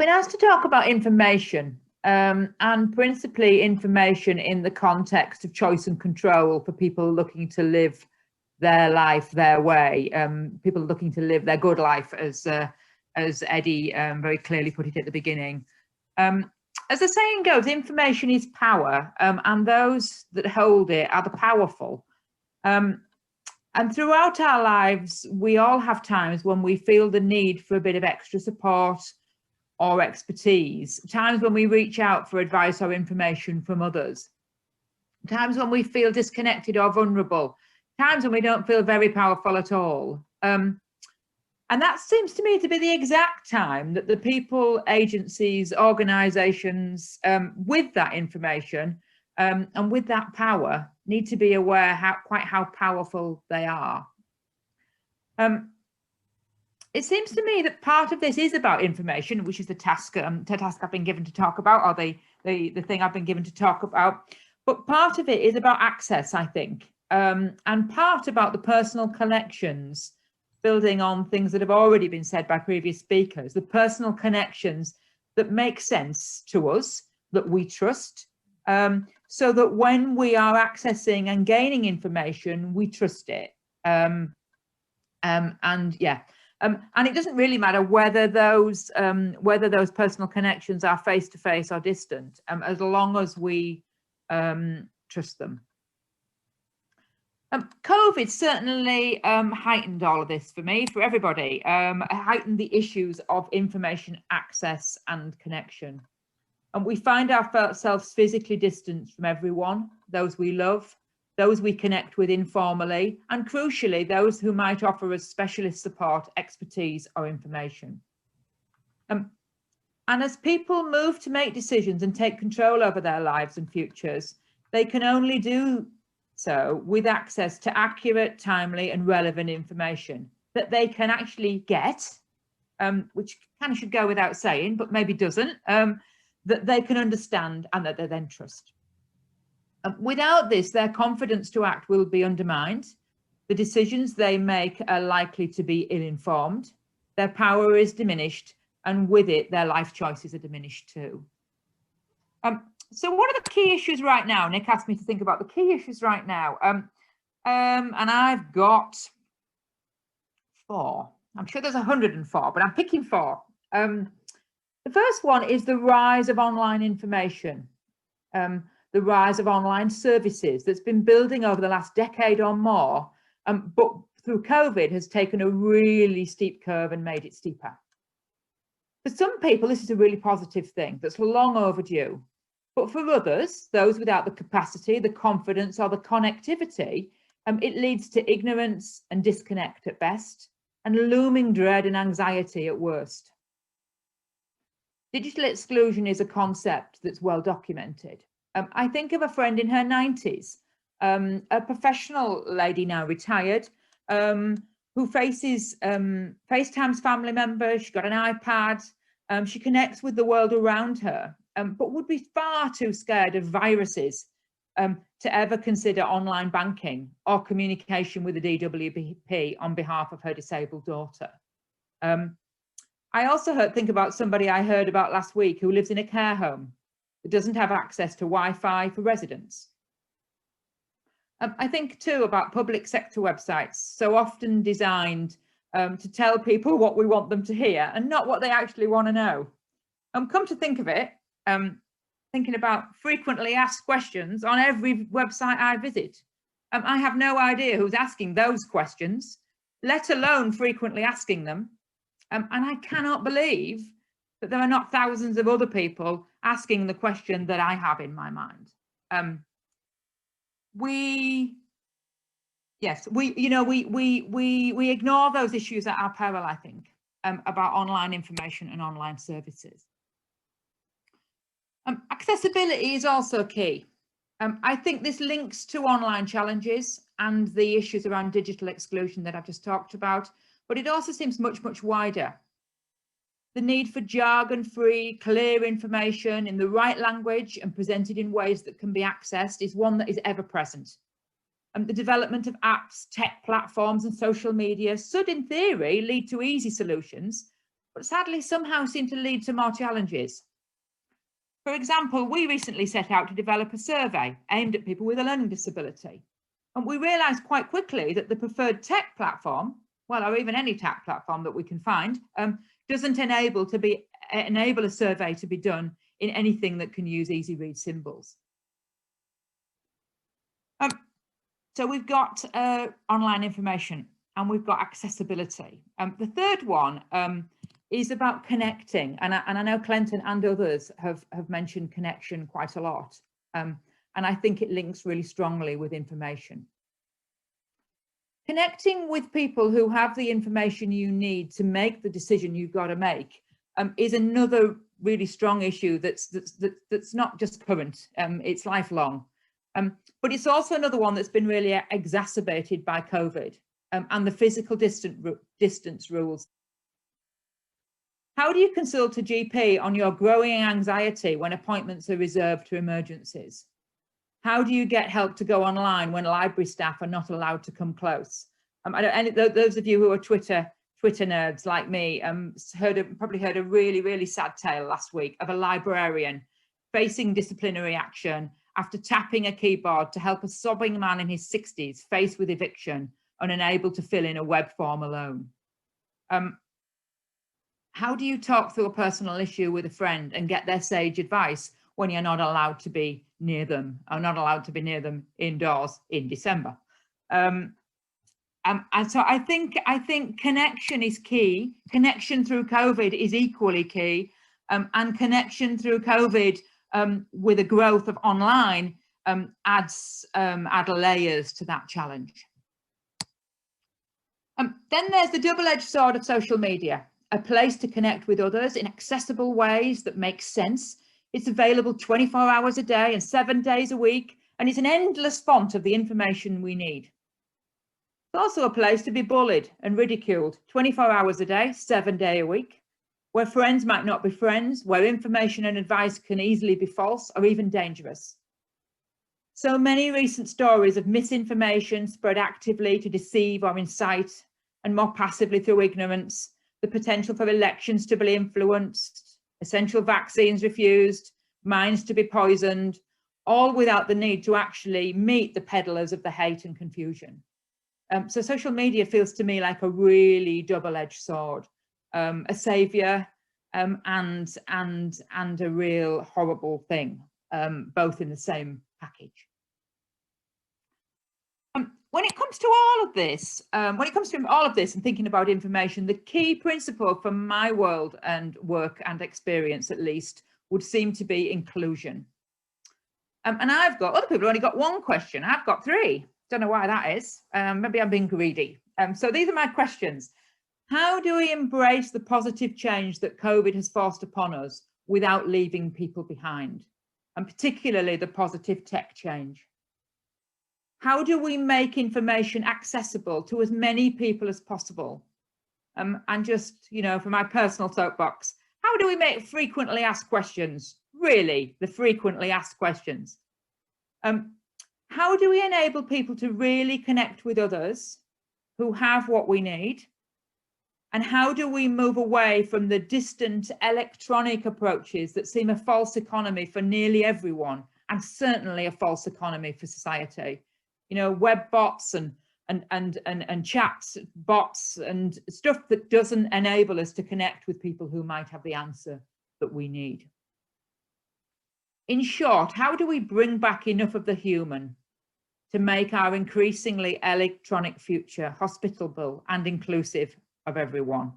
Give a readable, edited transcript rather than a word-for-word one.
been asked to talk about information, and principally information in the context of choice and control for people looking to live their life their way, people looking to live their good life, as Eddie very clearly put it at the beginning. As the saying goes, information is power, and those that hold it are the powerful. And throughout our lives, we all have times when we feel the need for a bit of extra support or expertise, times when we reach out for advice or information from others, times when we feel disconnected or vulnerable, times when we don't feel very powerful at all. And that seems to me to be the exact time that the people, agencies, organisations with that information and with that power need to be aware how powerful they are. It seems to me that part of this is about information, which is the task I've been given to talk about, or the thing I've been given to talk about. But part of it is about access, I think, and part about the personal connections, building on things that have already been said by previous speakers, the personal connections that make sense to us, that we trust, so that when we are accessing and gaining information, we trust it. And it doesn't really matter whether those personal connections are face-to-face or distant, as long as we trust them. COVID certainly heightened all of this for me, for everybody, heightened the issues of information access and connection. And we find ourselves physically distanced from everyone, those we love, those we connect with informally, and crucially, those who might offer us specialist support, expertise, or information. And as people move to make decisions and take control over their lives and futures, they can only do so with access to accurate, timely, and relevant information that they can actually get, which kind of should go without saying, but maybe doesn't, that they can understand and that they then trust. Without this, their confidence to act will be undermined. The decisions they make are likely to be ill-informed. Their power is diminished, and with it, their life choices are diminished too. So what are the key issues right now? Nick asked me to think about the key issues right now. And I've got 4. I'm sure there's 104, but I'm picking 4. The first one is the rise of online information. The rise of online services that's been building over the last decade or more, but through COVID has taken a really steep curve and made it steeper. For some people, this is a really positive thing that's long overdue. But for others, those without the capacity, the confidence, or the connectivity, it leads to ignorance and disconnect at best, and looming dread and anxiety at worst. Digital exclusion is a concept that's well documented. I think of a friend in her 90s, a professional lady now retired, who FaceTimes family members. She's got an iPad. She connects with the world around her, but would be far too scared of viruses to ever consider online banking or communication with the DWP on behalf of her disabled daughter. I also think about somebody I heard about last week who lives in a care home that doesn't have access to Wi-Fi for residents. I think too about public sector websites, so often designed to tell people what we want them to hear and not what they actually want to know. Come to think of it, thinking about frequently asked questions on every website I visit. I have no idea who's asking those questions, let alone frequently asking them. And I cannot believe that there are not thousands of other people asking the question that I have in my mind. We ignore those issues at our peril, I think, about online information and online services. Accessibility is also key. I think this links to online challenges and the issues around digital exclusion that I've just talked about, but it also seems much, much wider. The need for jargon-free, clear information in the right language and presented in ways that can be accessed is one that is ever present. The development of apps, tech platforms and social media should, in theory, lead to easy solutions, but sadly somehow seem to lead to more challenges. For example, we recently set out to develop a survey aimed at people with a learning disability. And we realised quite quickly that the preferred tech platform, well, or even any tech platform that we can find, doesn't enable a survey to be done in anything that can use easy read symbols. So we've got online information and we've got accessibility. The third one is about connecting, and I know Clinton and others have mentioned connection quite a lot, and I think it links really strongly with information. Connecting with people who have the information you need to make the decision you've got to make is another really strong issue that's not just current, it's lifelong. But it's also another one that's been really exacerbated by COVID and the physical distance rules. How do you consult a GP on your growing anxiety when appointments are reserved to emergencies? How do you get help to go online when library staff are not allowed to come close? Those of you who are Twitter nerds like me probably heard a really sad tale last week of a librarian facing disciplinary action after tapping a keyboard to help a sobbing man in his 60s faced with eviction and unable to fill in a web form alone. How do you talk through a personal issue with a friend and get their sage advice when you're not allowed to be near them, or not allowed to be near them indoors in December? And so I think connection is key. Connection through COVID is equally key, and connection through COVID with the growth of online adds layers to that challenge. Then there's the double-edged sword of social media, a place to connect with others in accessible ways that make sense. It's available 24 hours a day and 7 days a week, and it's an endless font of the information we need. It's also a place to be bullied and ridiculed 24 hours a day, 7 days a week, where friends might not be friends, where information and advice can easily be false or even dangerous. So many recent stories of misinformation spread actively to deceive or incite, and more passively through ignorance, the potential for elections to be influenced, essential vaccines refused, minds to be poisoned, all without the need to actually meet the peddlers of the hate and confusion. So social media feels to me like a really double-edged sword, a savior and a real horrible thing, both in the same package. When it comes to all of this, and thinking about information, the key principle from my world and work and experience, at least, would seem to be inclusion. And I've got, other people have only got one question. I've got three. Don't know why that is. Maybe I'm being greedy. So these are my questions. How do we embrace the positive change that COVID has forced upon us without leaving people behind? And particularly the positive tech change. How do we make information accessible to as many people as possible? And just, you know, for my personal soapbox, how do we make frequently asked questions, really, the frequently asked questions? How do we enable people to really connect with others who have what we need? And how do we move away from the distant electronic approaches that seem a false economy for nearly everyone, and certainly a false economy for society? You know, web bots and chats bots and stuff that doesn't enable us to connect with people who might have the answer that we need. In short, how do we bring back enough of the human to make our increasingly electronic future hospitable and inclusive of everyone?